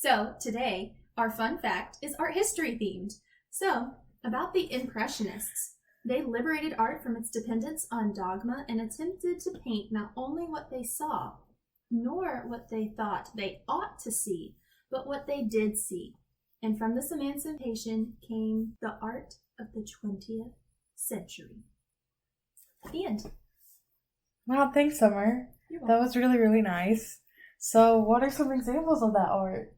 So today, our fun fact is art history themed. So, about the Impressionists. They liberated art from its dependence on dogma and attempted to paint not only what they saw, nor what they thought they ought to see, but what they did see. And from this emancipation came the art of the 20th century. The end. Wow, thanks, Summer. You're welcome. That was really, really nice. So, what are some examples of that art?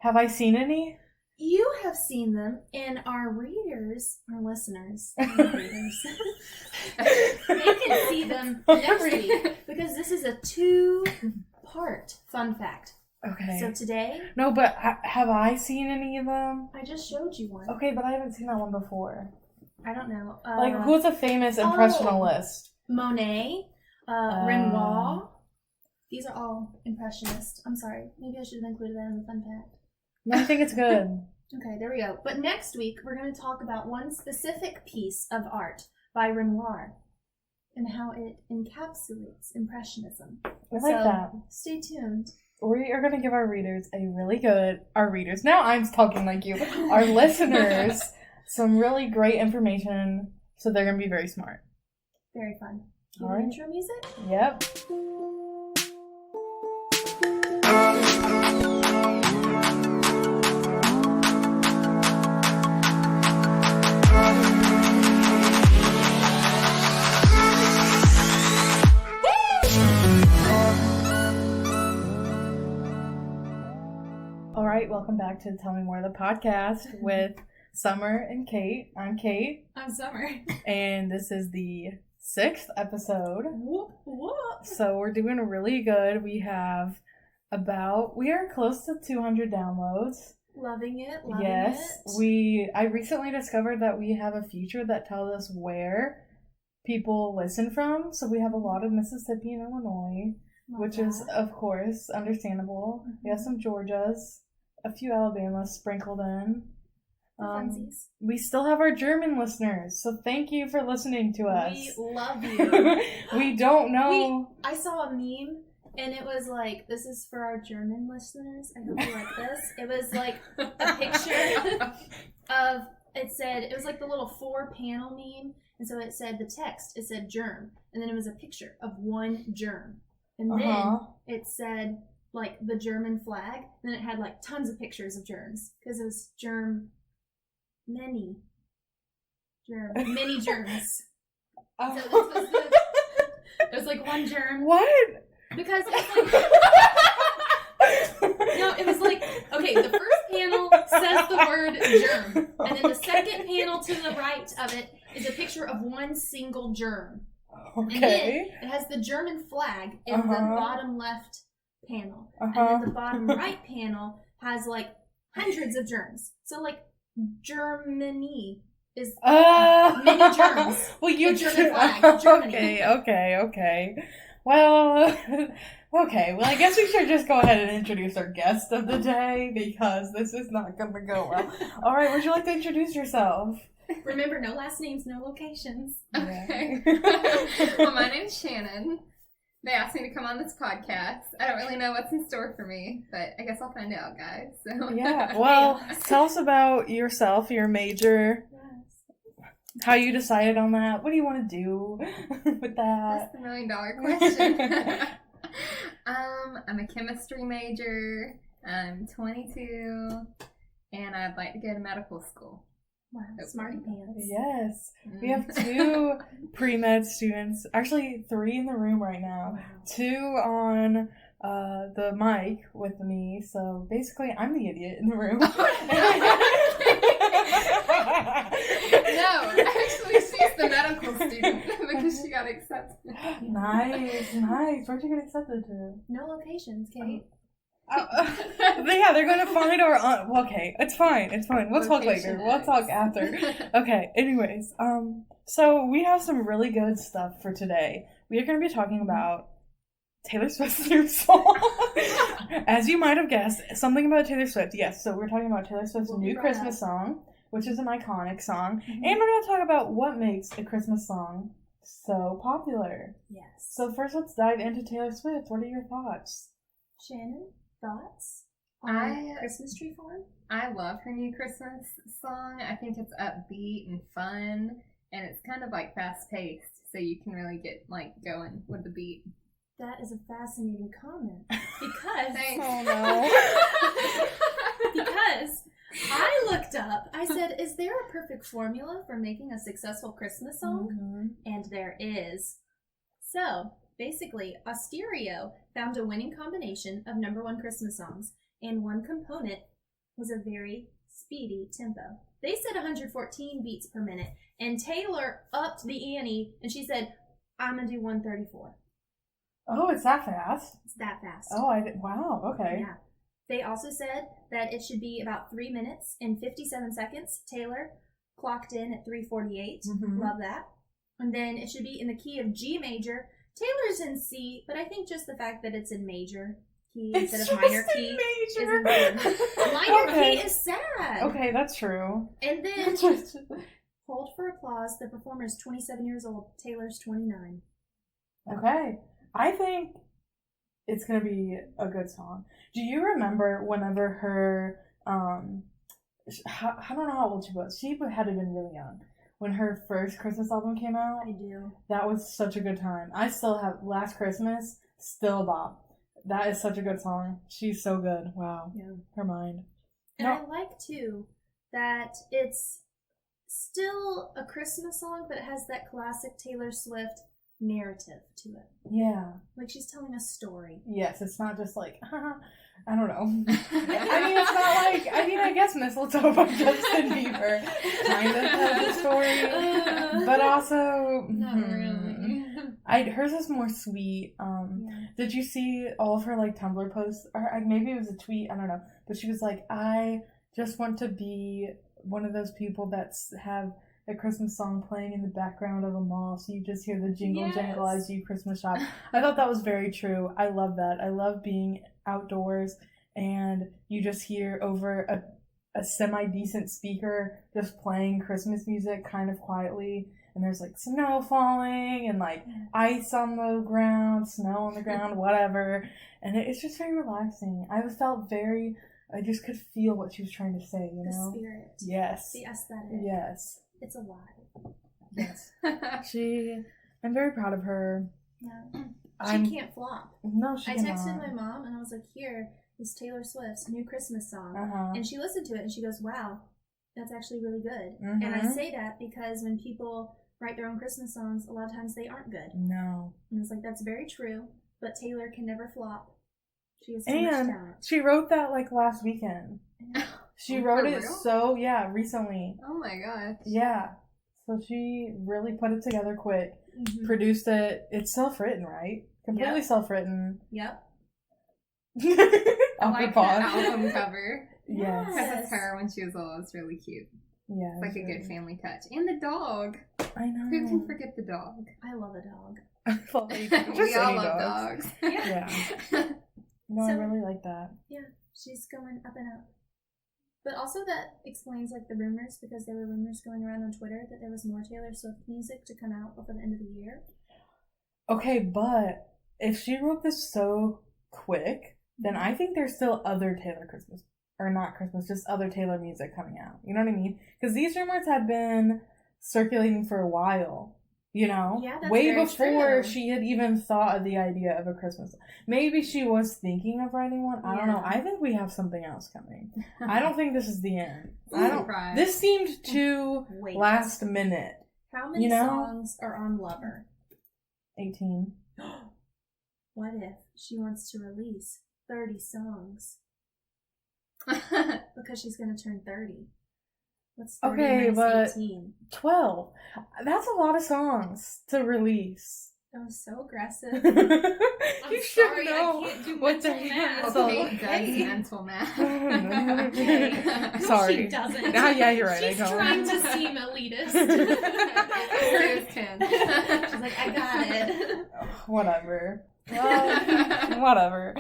Have I seen any? You have seen them, and our readers, our listeners, they can see them next week, because this is a 2-part fun fact. Okay. So today... No, but have I seen any of them? I just showed you one. Okay, but I haven't seen that one before. I don't know. Who's a famous impressionist? Monet, Renoir. These are all impressionists. I'm sorry. Maybe I should have included that in the fun fact. No, I think it's good. Okay, there we go. But next week, we're going to talk about one specific piece of art by Renoir and how it encapsulates Impressionism. I like that. Stay tuned. We are going to give our readers now I'm talking like you, our listeners, some really great information, so they're going to be very smart. Very fun. All right. Intro music? Yep. All right, welcome back to Tell Me More, the podcast with Summer and Kate. I'm Kate. I'm Summer. And this is the 6th episode. Whoop, whoop. So we're doing really good. We are close to 200 downloads. Loving it. Yes. I recently discovered that we have a feature that tells us where people listen from. So we have a lot of Mississippi and Illinois, which is, of course, understandable. Mm-hmm. We have some Georgias, a few Alabamas sprinkled in. Funsies. We still have our German listeners, so thank you for listening to us. We love you. We don't know. I saw a meme, and it was like, this is for our German listeners. I hope you like this. It was like a picture of, it was like the little 4-panel meme, and so it said the text, it said germ, and then it was a picture of one germ. And then it said, like, the German flag, and then it had, like, tons of pictures of germs, because it was many germs. So this was it was like one germ. What? Because it's like... No, it was like, okay, the first panel says the word germ, and then the second panel to the right of it is a picture of one single germ. Okay. And then it has the German flag in the bottom left panel. And then the bottom right panel has like hundreds of germs. So like Germany is many germs. Well, you the German flag. Germany. Okay. Well, I guess we should just go ahead and introduce our guest of the day, because this is not going to go well. All right, would you like to introduce yourself? Remember, no last names, no locations. Okay. Well, my name's Shannon. They asked me to come on this podcast. I don't really know what's in store for me, but I guess I'll find out, guys. So. Yeah, well, tell us about yourself, your major, how you decided on that. What do you want to do with that? That's the $1 million question. I'm a chemistry major. I'm 22, and I'd like to go to medical school. Wow, smarty pants. Yes. We have 2 pre-med students, actually 3 in the room right now. Wow. 2 on the mic with me, so basically I'm the idiot in the room. No, actually she's the medical student because she got accepted. Nice. Where'd you get accepted to? No locations, Kate. They're going to find our... okay, it's fine. We'll talk later. We'll talk after. Okay, anyways. So we have some really good stuff for today. We are going to be talking about Taylor Swift's new song. As you might have guessed, something about Taylor Swift. Yes, so we're talking about Taylor Swift's new Christmas song, which is an iconic song. Mm-hmm. And we're going to talk about what makes a Christmas song so popular. Yes. So first, let's dive into Taylor Swift. What are your thoughts? Shannon, thoughts on Christmas Tree Farm. I love her new Christmas song. I think it's upbeat and fun, and it's kind of like fast paced, so you can really get like going with the beat. That is a fascinating comment because Oh because I looked up. I said, "Is there a perfect formula for making a successful Christmas song?" Mm-hmm. And there is. So basically, Austereo found a winning combination of #1 Christmas songs, and one component was a very speedy tempo. They said 114 beats per minute, and Taylor upped the ante, and she said, "I'm gonna do 134." Oh, it's that fast? It's that fast. Oh, wow, okay. Yeah. They also said that it should be about 3 minutes and 57 seconds. Taylor clocked in at 3:48. Mm-hmm. Love that. And then it should be in the key of G major. Taylor's in C, but I think just the fact that it's in major key instead of minor key is important. Minor key is sad. Okay, that's true. And then, hold for applause, the performer is 27 years old. Taylor's 29. Okay. I think it's going to be a good song. Do you remember whenever her, I don't know how old she was. She had to have been really young. When her first Christmas album came out. I do. That was such a good time. I still have Last Christmas, still bop. That is such a good song. She's so good. Wow. Yeah. Her mind. And I like, too, that it's still a Christmas song, but it has that classic Taylor Swift narrative to it. Yeah. Like she's telling a story. Yes, it's not just like, I don't know. I mean, it's not like, I guess Mistletoe by Justin Bieber kind of has a story, but also, Not really. Hers is more sweet. Did you see all of her, like, Tumblr posts? Or maybe it was a tweet, I don't know. But she was like, I just want to be one of those people that have a Christmas song playing in the background of a mall, so you just hear the jingle jangle as you Christmas shop. I thought that was very true. I love that. I love being outdoors and you just hear over a semi-decent speaker just playing Christmas music kind of quietly, and there's like snow falling and like ice on the ground, snow on the ground, whatever, and it's just very relaxing. I just could feel what she was trying to say, you know? The spirit. Yes. The aesthetic. Yes. It's alive. Yes. I'm very proud of her. Yeah. She can't flop. No, she cannot. I texted my mom and I was like, here is Taylor Swift's new Christmas song. And she listened to it and she goes, wow, that's actually really good. Mm-hmm. And I say that because when people write their own Christmas songs, a lot of times they aren't good. No. And it's like, that's very true, but Taylor can never flop. She has too much talent. She wrote that like last weekend. She wrote it recently. Oh my gosh. Yeah. So she really put it together quick, produced it. It's self-written, right? Completely self-written. Yep. I like the album cover. Yes. Because it's her when she was little. It's really cute. Yeah. It's like a good family touch. And the dog. I know. Who can forget the dog? I love a dog. We all love dogs. Yeah. No, I really like that. Yeah. She's going up and up. But also that explains like the rumors, because there were rumors going around on Twitter that there was more Taylor Swift music to come out before the end of the year. Okay, but if she wrote this so quick, then I think there's still other Taylor Christmas, or not Christmas, just other Taylor music coming out. You know what I mean? Because these rumors have been circulating for a while. You know, way before she had even thought of the idea of a Christmas. Maybe she was thinking of writing one. I don't know. I think we have something else coming. I don't think this is the end. This seemed too last minute. How many songs are on Lover? 18. What if she wants to release 30 songs? Because she's going to turn 30. What's 30 minus 18? 12. That's a lot of songs to release. That was so aggressive. You should know I can't do what mental math. Okay, mental math. Okay. Sorry. She doesn't. Yeah, you're right. She's trying to seem elitist. She's like, I got it. Whatever. Well, whatever.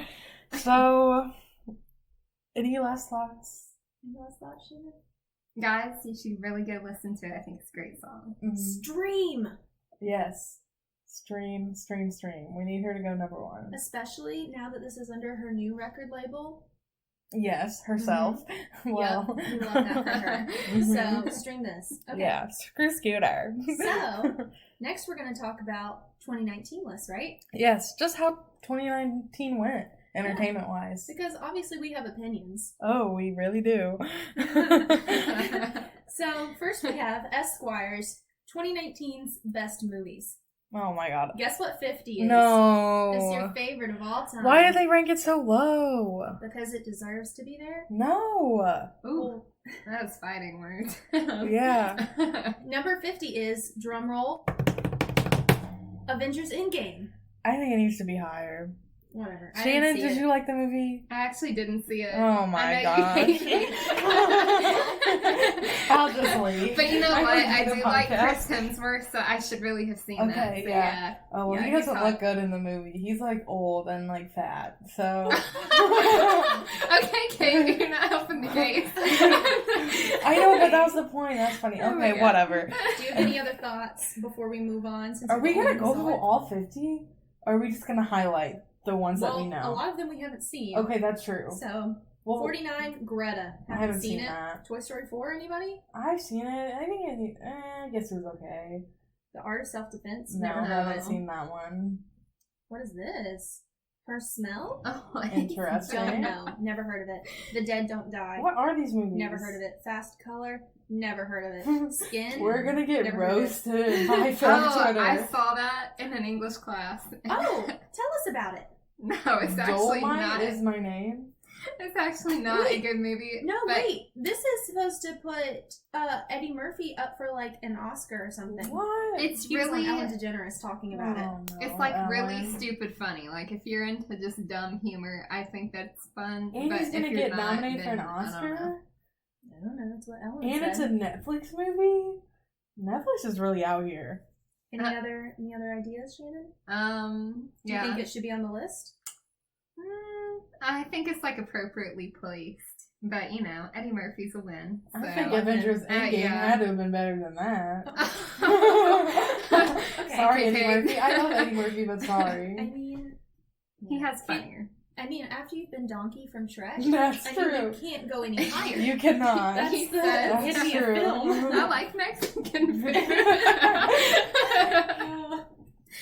So, any last thoughts? Any last thoughts, Shannon? Guys, you should really go listen to it. I think it's a great song. Mm-hmm. Stream! Yes. Stream. We need her to go #1. Especially now that this is under her new record label. Yes, herself. Well, Yep, we love that for her. Mhm. So, string this. Okay. Yeah, screw Scooter. So, next we're going to talk about 2019 lists, right? Yes, just how 2019 went, entertainment-wise. Because obviously we have opinions. Oh, we really do. So, first we have Esquire's 2019's best movies. Oh my god. Guess what 50 is? No. It's your favorite of all time. Why did they rank it so low? Because it deserves to be there. No. Ooh, that was fighting words. Yeah. Number 50 is, drumroll, Avengers Endgame. I think it needs to be higher. Whatever. I Shannon, didn't see did it. you like the movie? I actually didn't see it. Oh my I gosh. know you hate it. I'll just leave. But you know I'm what? gonna I do do the like podcast. Chris Hemsworth, so I should really have seen that. Okay, So, yeah. Oh, well, Yeah, he he's doesn't hot. look good in the movie. He's like old and like fat, so. Okay, Kate, you're not helping the case. I know, but that was the point. That's funny. Oh my Okay, God. whatever. Do you have any other thoughts before we move on? Since Are we both gonna go saw through it? all 50? Or are we just gonna highlight the ones that we A know? lot of them we haven't seen. Okay, that's true. So, Well, 49, Greta. I haven't seen it. that. Toy Story 4, anybody? I've seen it. I think I guess it was okay. The Art of Self-Defense. No, Never I heard of haven't it. seen that one. What is this? Her Smell? Oh, Interesting. Don't know. Never heard of it. The Dead Don't Die. What are these movies? Never heard of it. Fast Color. Never heard of it. Skin. We're gonna get Never heard of it. roasted by film Oh, Twitter. I saw that in an English class. Oh, tell us about it. No, it's actually Dolomite not. is my name. It's actually not Wait. a good movie. No, but wait. This is supposed to put Eddie Murphy up for like an Oscar or something. What? It's He was really, on Ellen DeGeneres talking about it. Oh, no, it's like really Ellen. stupid funny. Like if you're into just dumb humor, I think that's fun. And but he's gonna if you're get not, nominated for an then I don't know. Oscar? I don't know. That's what Ellen And it's a said. Netflix movie? Netflix is really out here. Any other ideas, Shannon? Do you Yeah. think it should be on the list? I think it's like appropriately placed. But you know, Eddie Murphy's a win. So. I think Avengers Endgame yeah. had to have been better than that. Okay. Sorry, okay. Eddie Murphy. I love Eddie Murphy, but I sorry. mean, He has funnier. after you've been Donkey from Shrek, That's I true. mean, you can't go any higher. You cannot. That's He the said- That's epitome of true. film. I like Mexican food.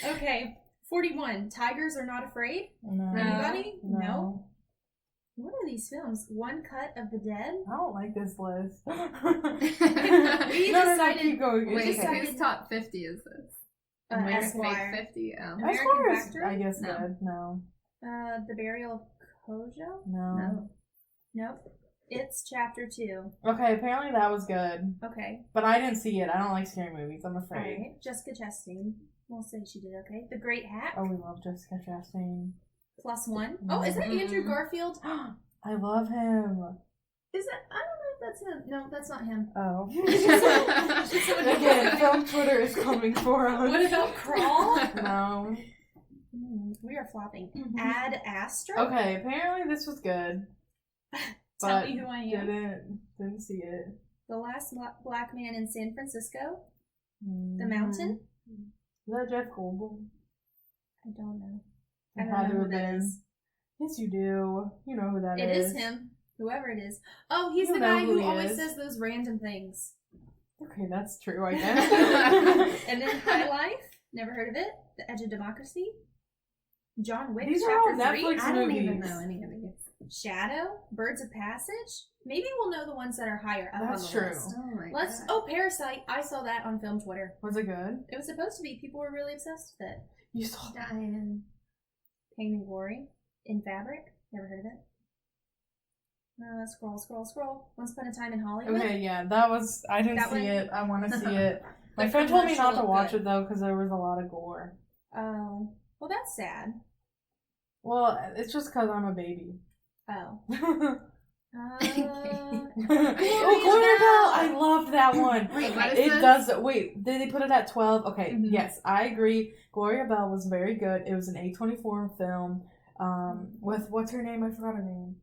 Okay, 41. Tigers Are Not Afraid. No. Anybody? No. What are these films? One Cut of the Dead. I don't like this list. We no, decided- keep going. Wait, It's okay. whose top 50 is this? Esquire. Fake 50? Oh. American Esquire is, Factory? I guess, No. good. No. The Burial of Kojo. No. Nope. It's Chapter 2. Okay, apparently that was good. Okay. But I didn't see it. I don't like scary movies, I'm afraid. Alright. Jessica Chastain. We'll say she did okay. The Great Hack. Oh, we love Jessica Chastain. +1. Oh, is that Andrew Garfield? I love him. Is that? I don't know if that's him. No, that's not him. Oh. She's so Again, film Twitter is coming for us. What about Crawl? No. We are flopping. Ad Astra? Okay, apparently this was good. Tell But me who I am. didn't see it. The Last Black Man in San Francisco? The Mountain? Is that Jeff Goldblum? I don't know. It I don't had know to who have that been. is. Yes, you do. You know who that It is. is him. Whoever it is. Oh, he's You the know guy who who he always is. says those random things. Okay, that's true, I guess. And then High Life? Never heard of it. The Edge of Democracy? John Wick These are all Chapter 3? Netflix I don't even movies. know any of these. Shadow? Birds of Passage? Maybe we'll know the ones that are higher up That's on the true. list. Oh my Let's. God. Oh, Parasite. I saw that on film Twitter. Was it good? It was supposed to be. People were really obsessed with it. You saw that? Diane. Pain and Glory. In Fabric. Never heard of it. Scroll. Once Upon a Time in Hollywood. Okay, yeah, that was. I didn't That see one- it. I want to see it. My The friend told me not commercial to watch looked it though because there was a lot of gore. Oh. Well, that's sad. Well, it's just because I'm a baby. Oh. Oh, Gloria Bell! I loved that one. Wait, what is It this? does. Wait, did they put it at 12? Okay, Mhm. yes, I agree. Gloria Bell was very good. It was an A24 film. With what's her name? I forgot her name.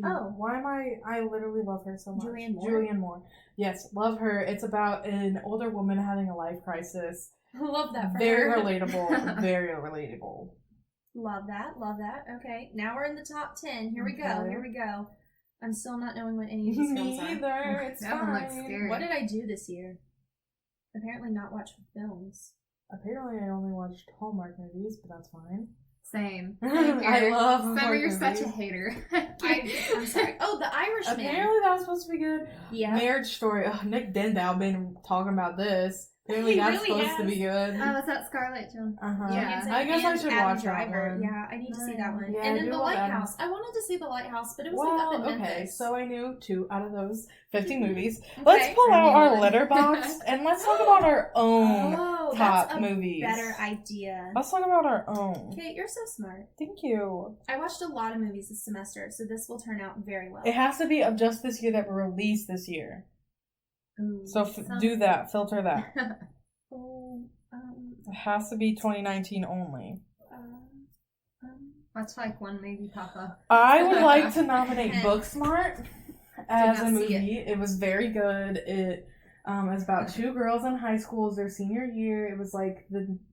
Oh. Why am I literally love her so much. Julianne Moore? Julianne Moore. Yes, love her. It's about an older woman having a life crisis. Love that for Very her. relatable. Very relatable. Love that. Okay. Now we're in the top 10. Here we go. Okay. Here we go. I'm still not knowing what any of these films Me are. either. It's That one looks fine. scary. What did I do this year? Apparently not watch films. Apparently, I only watched Hallmark movies, but that's fine. Same. I love Summer, Hallmark you're such a movies. hater. I'm sorry. Oh, The Irishman. Apparently, that was supposed to be good. Yeah. Marriage Story. Oh, Nick Dendow been talking about this. Apparently, He that's really supposed has. to be good. Oh, is that Scarlett Johansson? Yeah. Johansson I guess I and should Adam watch Driver. that one. Yeah, I need to see that one. Yeah, and I then do The love Adam. Lighthouse. I wanted to see The Lighthouse, but it was Well, like up in okay, Memphis. so I knew 2 out of those 50 movies. Okay. Let's pull I out knew our one. letterbox and let's talk about our own Oh, top that's a movies. better idea. Let's talk about our own. Kate, you're so smart. Thank you. I watched a lot of movies this semester, so this will turn out very well. It has to be of just this year that were released this year. Ooh, So do that. Filter that. Oh, It has to be 2019 only. Watch like one movie pop up. I would like to nominate Booksmart as Did a not see movie. It was very good. It is about 2 girls in high school. It's their senior year. It was like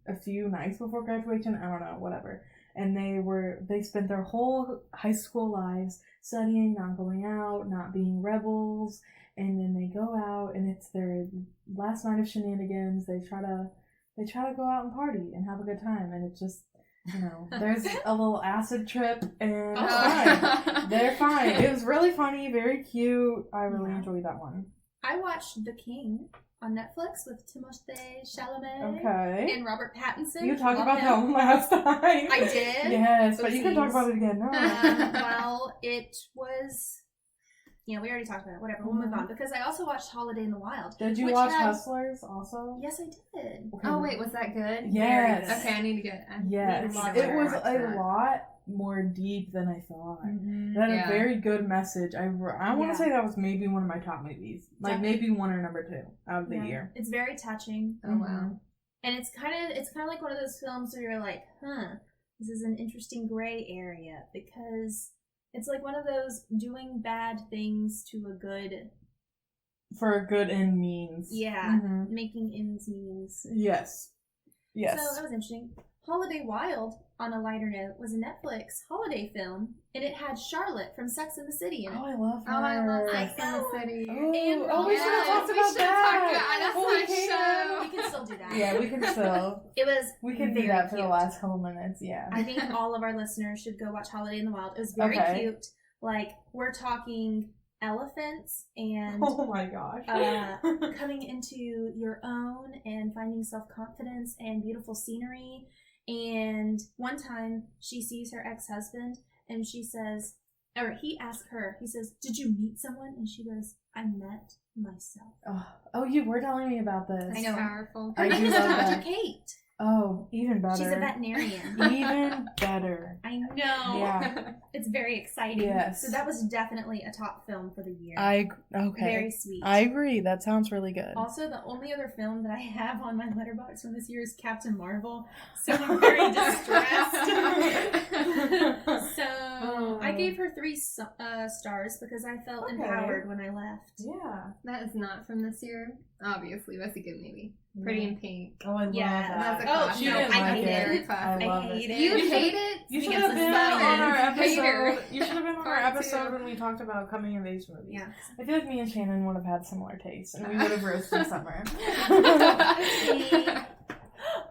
a few nights before graduation. I don't know, whatever. And they spent their whole high school lives studying, not going out, not being rebels. And then they go out, and it's their last night of shenanigans. They try to go out and party and have a good time. And it's just, there's a little acid trip, and it's fine. They're fine. It was really funny, very cute. I really enjoyed that one. I watched The King on Netflix with Timothée Chalamet Okay. and Robert Pattinson. You talked Love about that him. one last time. I did? Yes, but you can talk Oopsies. about it again. No. Well, it was... Yeah, we already talked about it. Whatever, we'll move on. Because I also watched Holiday in the Wild. Did you which watch had- Hustlers also? Yes, I did. Okay. Oh wait, was that good? Yes. Okay, I need to get. Yes, love it it. was Watch a that. lot more deep than I thought. Mm-hmm. It had Yeah. a very good message. I want Yeah. to say that was maybe one of my top movies. Like maybe 1 or number 2 out of the year. It's very touching. Oh wow. And it's kind of like one of those films where you're like, this is an interesting gray area, because it's like one of those doing bad things to a good, For a good end means. Mhm. making ends means. Yes. Yes. So that was interesting. Holiday Wild, on a lighter note, was a Netflix holiday film, and it had Charlotte from Sex and the City in it. Oh, I love her. Oh, I love I Sex and the know. City. Oh, And we should have yes, talked we about should have talked that. about- that's Oh, we my can. show. We can still do that. Yeah, we can still. It was We can do very that for the cute. last couple minutes, yeah. I think all of our listeners should go watch Holiday in the Wild. It was very Okay. cute. Like, we're talking elephants and Oh my gosh. coming into your own and finding self-confidence and beautiful scenery. And one time she sees her ex-husband and she says, or he asks her, he says, "Did you meet someone?" And she goes, "I met myself." Oh, you were telling me about this. I know. Powerful. Her I name do is love Dr. that. Kate. Oh, even better. She's a veterinarian. Even better. I know. Yeah. It's very exciting. Yes. So that was definitely a top film for the year. Okay. Very sweet. I agree. That sounds really good. Also, the only other film that I have on my letterbox from this year is Captain Marvel. So I'm very distressed. So I gave her 3 stars because I felt Okay. empowered when I left. Yeah. That is not from this year. Obviously, that's a good movie. Pretty in Pink. Oh, I love Yeah. that. That's a Oh, classic. She no, didn't I like hate it. it. I love I hate it. it. You hate it? You should Because have been it's on our seven. episode. Hater. You should have been on our Part episode two. when we talked about coming of age movies. Yeah. I feel like me and Shannon would have had similar tastes, and we would have roasted Summer.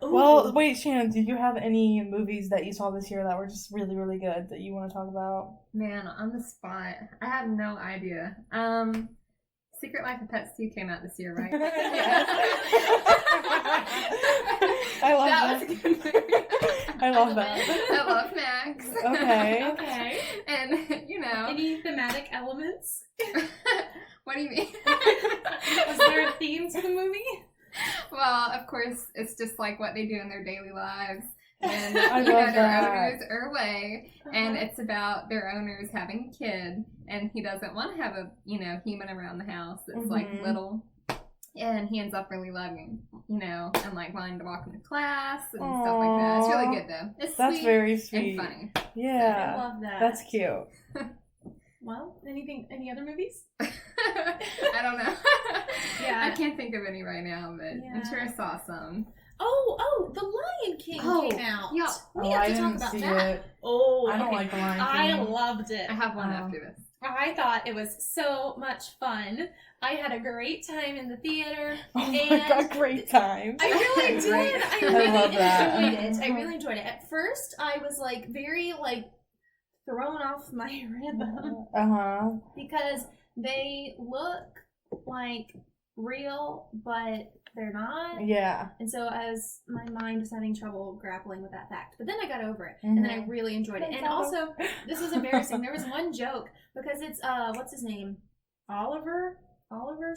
Well, wait, Shannon, did you have any movies that you saw this year that were just really, really good that you want to talk about? Man, on the spot. I have no idea. Secret Life of Pets 2 came out this year, right? Yes. I love that. That was a good movie. I love that. I love Max. Okay. Okay. And, Any thematic elements? what do you mean? Was there a theme to the movie? Well, of course, it's just like what they do in their daily lives. And, I love their that. owners are away. And it's about their owners having a kid. And he doesn't want to have a, human around the house that's like Mhm. little. And he ends up really loving, and like wanting to walk into class and stuff like that. It's really good though. It's That's sweet very sweet. and funny. I Yeah. love that. That's cute. Well, any other movies? I don't know. Yeah. I can't think of any right now, but I'm Yeah. sure I saw some. Oh, The Lion King came out. yeah. We Oh, have I to talk didn't about see that. it. Oh, I don't okay. like The Lion I King. loved it. I have one Oh. after this. I thought it was so much fun. I had a great time in the theater. Oh my god, great time. I really did. I I really love that. enjoyed it. I really enjoyed it. At first, I was like very like thrown off my rhythm because they look like real, but they're not. Yeah. And so my mind was having trouble grappling with that fact. But then I got over it, and then I really enjoyed it. And also, this was embarrassing. There was one joke because it's what's his name? Oliver,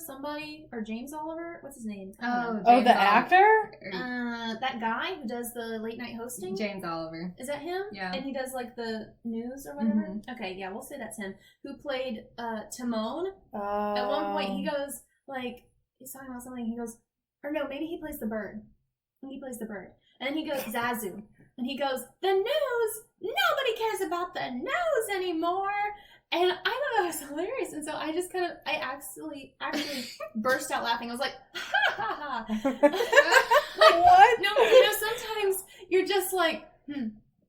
somebody, or James Oliver? What's his name? The actor? That guy who does the late night hosting? James Oliver. Is that him? Yeah. And he does like the news or whatever? Okay, yeah, we'll say that's him. Who played Timon. At one point he goes, like, he's talking about something, he goes, or no, maybe he plays the bird. He plays the bird. And he goes, Zazu. And he goes, the news! Nobody cares about the news anymore! And I thought that was hilarious. And so I just I actually burst out laughing. I was like, ha ha ha. What? No, sometimes you're just like,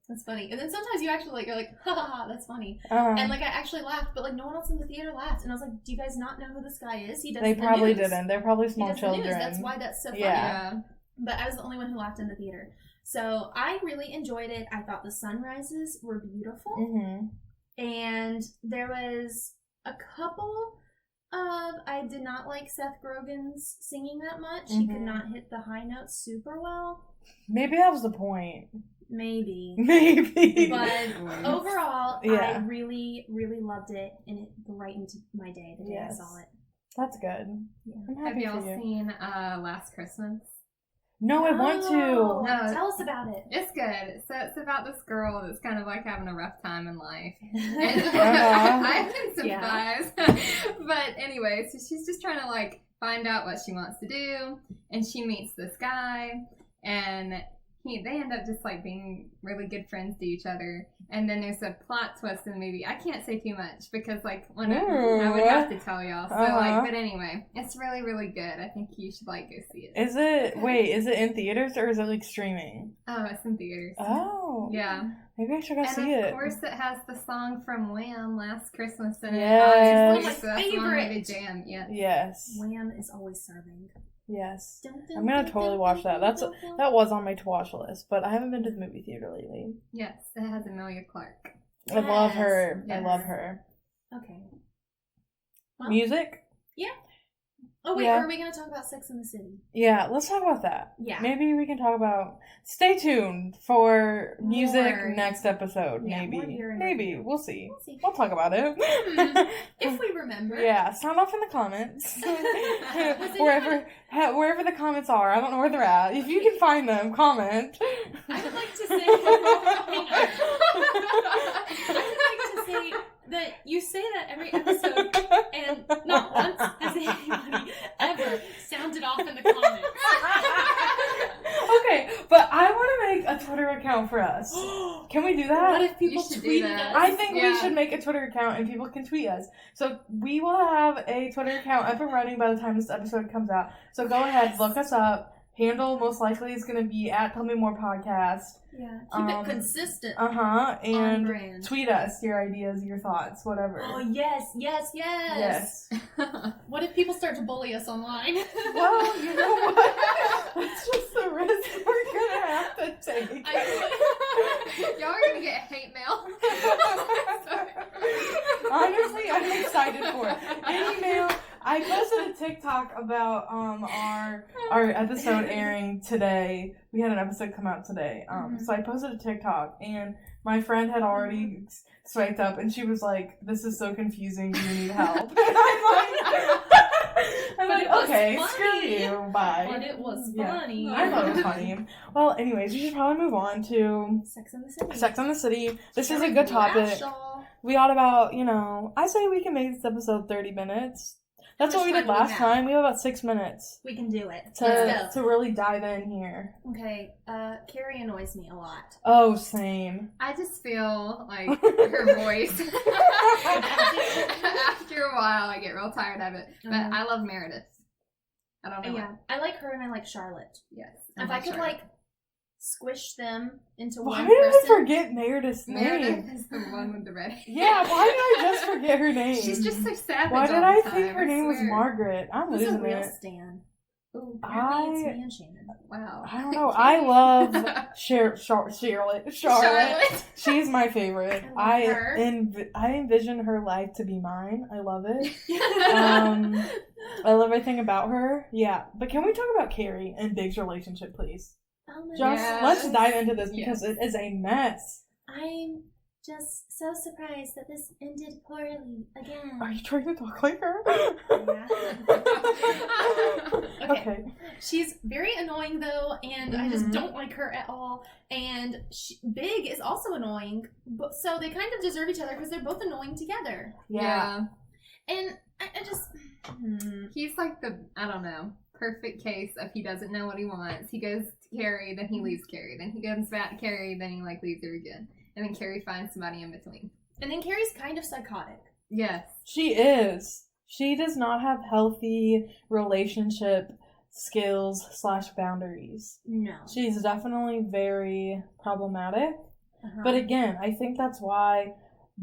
that's funny. And then sometimes you actually you're like, ha ha ha, that's funny. And like I actually laughed, but like no one else in the theater laughed. And I was like, do you guys not know who this guy is? He does They the probably news. didn't. They're probably small He does children. The news. That's why that's so funny. Yeah. But I was the only one who laughed in the theater. So I really enjoyed it. I thought the sunrises were beautiful. Mm-hmm. And there was a couple of, I did not like Seth Rogen's singing that much. He could not hit the high notes super well. Maybe that was the point. Maybe. But overall, I really, really loved it, and it brightened my day the day I saw it. That's good. Yeah. I'm Have happy y'all for you. seen Last Christmas? No, I want to. No. Tell us about it. It's good. So it's about this girl that's kind of like having a rough time in life. And I can sympathize. But anyway, so she's just trying to like find out what she wants to do, and she meets this guy, and they end up just like being really good friends to each other. And then there's a plot twist in the movie. I can't say too much because like I would have to tell y'all. So but anyway, it's really, really good. I think you should like go see it. Is it in theaters or is it like streaming? Oh, it's in theaters. Oh. Yeah. Maybe I should go see it. And of course it has the song from Wham! Last Christmas in it. Yes. Obviously, so that's Favorite. one way to jam. Yeah. Yes. Wham is always serving. Yes. I'm gonna totally watch that. That was on my to watch list, but I haven't been to the movie theater lately. Yes, it has Emilia Clarke. I love her. Yes. I love her. Okay. Well, Music? Yeah. Oh wait, Yeah. are we gonna talk about Sex in the City? Yeah, let's talk about that. Yeah. Maybe we can talk about. Stay tuned for music More. next episode. Yeah, more maybe. year in Maybe. review. We'll see. We'll see. We'll talk about it. If we remember. Yeah, sound off in the comments. it wherever the comments are. I don't know where they're at. If you can find them, comment. I would like to say. Hang on. I would like to say that you say that every episode, and not once has anybody ever sounded off in the comments. Okay, but I want to make a Twitter account for us. Can we do that? What if people should do tweet that. us? I think we Yeah. should make a Twitter account and people can tweet us. So we will have a Twitter account up and running by the time this episode comes out. So go ahead, look us up. Handle most likely is going to be at Tell Me More Podcast. Yeah, keep it consistent. On brand. And tweet us your ideas, your thoughts, whatever. Oh, yes. What if people start to bully us online? Well, you know what? That's just the risk we're going to have to take. Y'all are gonna get hate mail. Honestly, I'm excited for it. Any mail. I posted a TikTok about our episode airing today. We had an episode come out today. So I posted a TikTok and my friend had already swiped up and she was like, "This is so confusing. Do you need help?" And I'm like, okay, funny. screw you. Bye. But it was Yeah. funny. I thought it was funny. Well, anyways, we should probably move on to Sex in the City. Sex and the City. This is a good topic. We ought about, I say we can make this episode 30 minutes. That's what we did last time. We have about 6 minutes We can do it. to Let's go. really dive in here. Okay, Carrie annoys me a lot. Oh, same. I just feel like her voice. After a while, I get real tired of it. But I love Meredith. I don't know. Yeah, I like her and I like Charlotte. Yes. If I could squish them into Why one did person. I forget Meredith's Meredith name? is the one with the red hair. Yeah, why did I just forget her name? She's just so savage. Why did all I the think time, her name was swear. Margaret? I'm Who's a losing real it. stan? Ooh, apparently it's I- me and Shannon. Wow. I don't know. I love Charlotte. Charlotte. She's my favorite. I love her. I envision her life to be mine. I love it. I love everything about her. Yeah, but can we talk about Carrie and Big's relationship, please? Oh my Just Yes. let's dive into this because Yes. it is a mess. I'm just so surprised that this ended poorly again. Are you trying to talk like her? Yeah. Okay. She's very annoying though, and I just don't like her at all. And Big is also annoying, but so they kind of deserve each other because they're both annoying together. Yeah. And I just He's like the, I don't know, perfect case of he doesn't know what he wants. He goes to Carrie, then he leaves Carrie. Then he goes back to Carrie, then he like leaves her again. And then Carrie finds somebody in between. And then Carrie's kind of psychotic. Yes. She is. She does not have healthy relationship skills / boundaries. No. She's definitely very problematic. Uh-huh. But again, I think that's why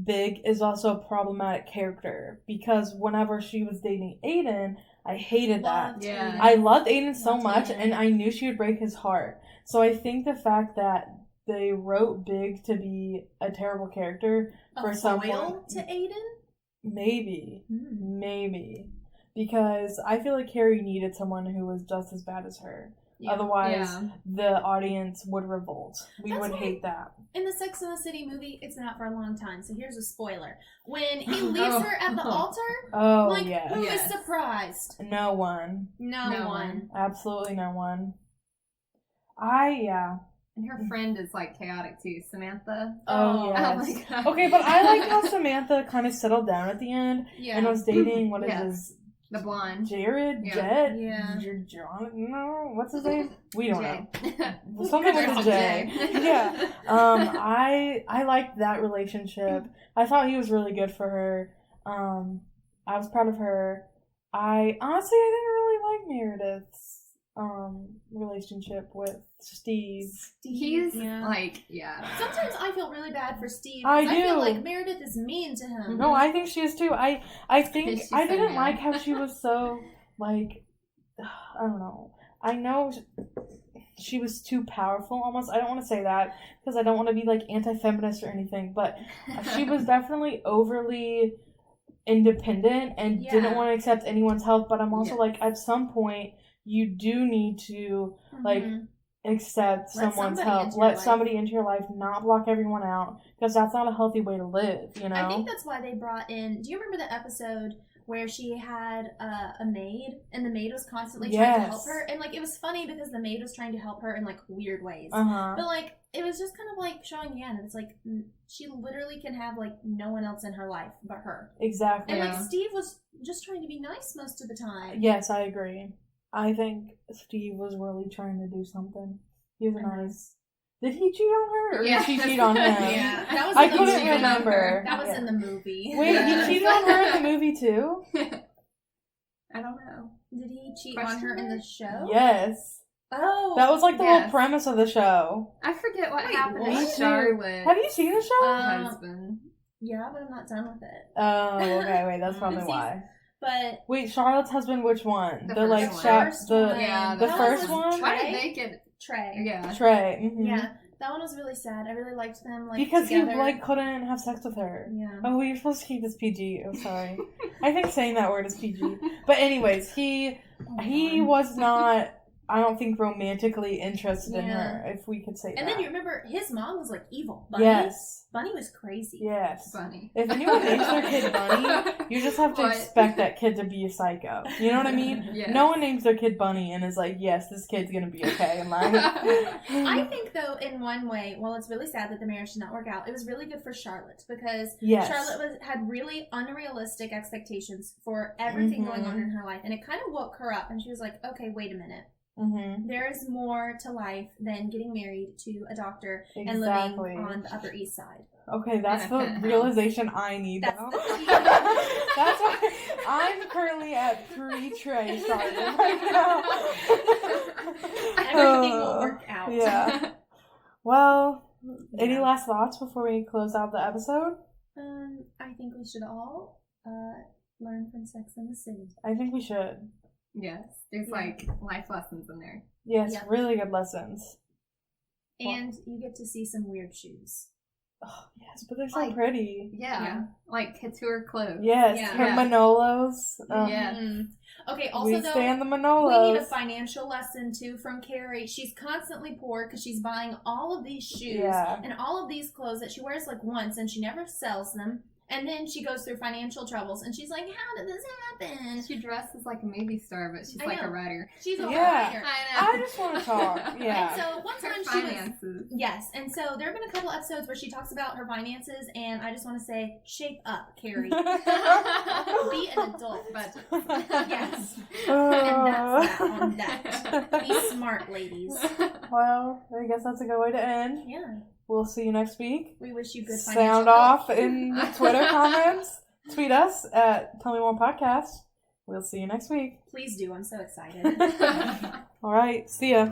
Big is also a problematic character. Because whenever she was dating Aiden, I hated that. Loved Yeah. Aiden. I loved Aiden so Loved much, Aiden. and I knew she would break his heart. So I think the fact that they wrote Big to be a terrible character for a some foil point- to Aiden. Maybe. Because I feel like Carrie needed someone who was just as bad as her. Yeah. Otherwise, Yeah. the audience would revolt. We That's would why- hate that. In the Sex and the City movie, it's been out for a long time, so here's a spoiler. When he leaves her at the altar, Oh, like, yeah. who is Yes. surprised? No one. No No one. Absolutely no one. Yeah. And her friend is like chaotic too, Samantha. Oh, yeah. Oh my god. Okay, but I like how Samantha kind of settled down at the end Yeah. and was dating, what is Yes. his, The blonde. Jared? Yeah. Jet? Yeah. John? No, what's his name? We don't know. Jay. Something with a There's J. Jay. Yeah. I liked that relationship. I thought he was really good for her. I was proud of her. I didn't really like Meredith's relationship with Steve. He's Yeah. like, yeah. Sometimes I feel really bad for Steve. I 'cause I feel do. like Meredith is mean to him. No, I think she is too. I think She's I so didn't mean. like how she was so like I don't know. I know she was too powerful almost. I don't want to say that because I don't want to be like anti-feminist or anything, but she was definitely overly independent and Yeah. didn't want to accept anyone's help. But I'm also Yes. like, at some point, you do need to like Mhm. accept Let someone's somebody help. into your Let life. somebody into your life, not block everyone out, because that's not a healthy way to live. You know. I think that's why they brought in. Do you remember the episode where she had a maid, and the maid was constantly trying to help Yes. her? And like, it was funny because the maid was trying to help her in like weird ways. Uh-huh. But like, it was just kind of like showing again. It's like she literally can have like no one else in her life but her. Exactly. And Yeah. like Steve was just trying to be nice most of the time. Yes, I agree. I think Steve was really trying to do something. He was Uh-huh. nice. Did he cheat on her, or Yeah. did she cheat on him? Yeah. That was I in the couldn't movie. remember. That was Yeah. in the movie. Wait, Yeah. he cheated on her in the movie too? I don't know. Did he cheat Question on her in the mark? show? Yes. Oh. That was like the Yes. whole premise of the show. I forget what Wait, happened what? to Charlotte. Have you seen the show? Husband. Yeah, but I'm not done with it. Oh, okay, wait, that's probably It's why. But Wait, Charlotte's husband, which one? The The first like one. chap, First the one. Yeah, the That first was one? Why Trey? did they get? Trey. Yeah. Trey. Mhm. Yeah, that one was really sad. I really liked them like Because together. he like couldn't have sex with her. Yeah. Oh, you're supposed to keep this PG. I'm sorry. I think saying that word is PG. But anyways, he was not, I don't think, romantically interested in Yeah. her, if we could say And that. then you remember his mom was like evil. Bunny. Yes. Bunny was crazy. Yes. Funny. If anyone names their kid Bunny, you just have to What? expect that kid to be a psycho. You know what I mean? Yes. No one names their kid Bunny and is like, yes, this kid's gonna be okay in life. I think though, in one way, while it's really sad that the marriage did not work out, it was really good for Charlotte because Yes. Charlotte had really unrealistic expectations for everything going on in her life, and it kind of woke her up. And she was like, "Okay, wait a minute. Mm-hmm. There is more to life than getting married to a doctor and Exactly. living on the Upper East Side." Okay, that's the realization I need. That's now. the key. That's why I'm currently at pre-Trey Charlotte right now. Everything will work out. Yeah. Well, any last thoughts before we close out the episode? I think we should all learn from Sex and the City. I think we should. Yes. There's like life lessons in there. Yes, Yeah. really good lessons. And you get to see some weird shoes. Oh, yes, but they're so Like- pretty. Yeah. Like couture clothes. Yes, Yeah. her Yeah. Manolos. Yeah. Mhm. Okay, also we though, stand the we Manolos. need a financial lesson too from Carrie. She's constantly poor because she's buying all of these shoes Yeah. and all of these clothes that she wears like once and she never sells them. And then she goes through financial troubles and she's like, how did this happen? She dresses like a movie star, but she's I like know. a writer. She's a Yeah. writer. I just want to talk. Yeah. And so one Her time she was... finances. Yes, and so there have been a couple episodes where she talks about her finances, and I just want to say, shape up, Carrie. Be an adult. But Yes. And that's that on that. Be smart, ladies. Well, I guess that's a good way to end. Yeah. We'll see you next week. We wish you good financial Sound health. off in the Twitter comments. Tweet us at Tell Me More Podcast. We'll see you next week. Please do. I'm so excited. All right. See ya.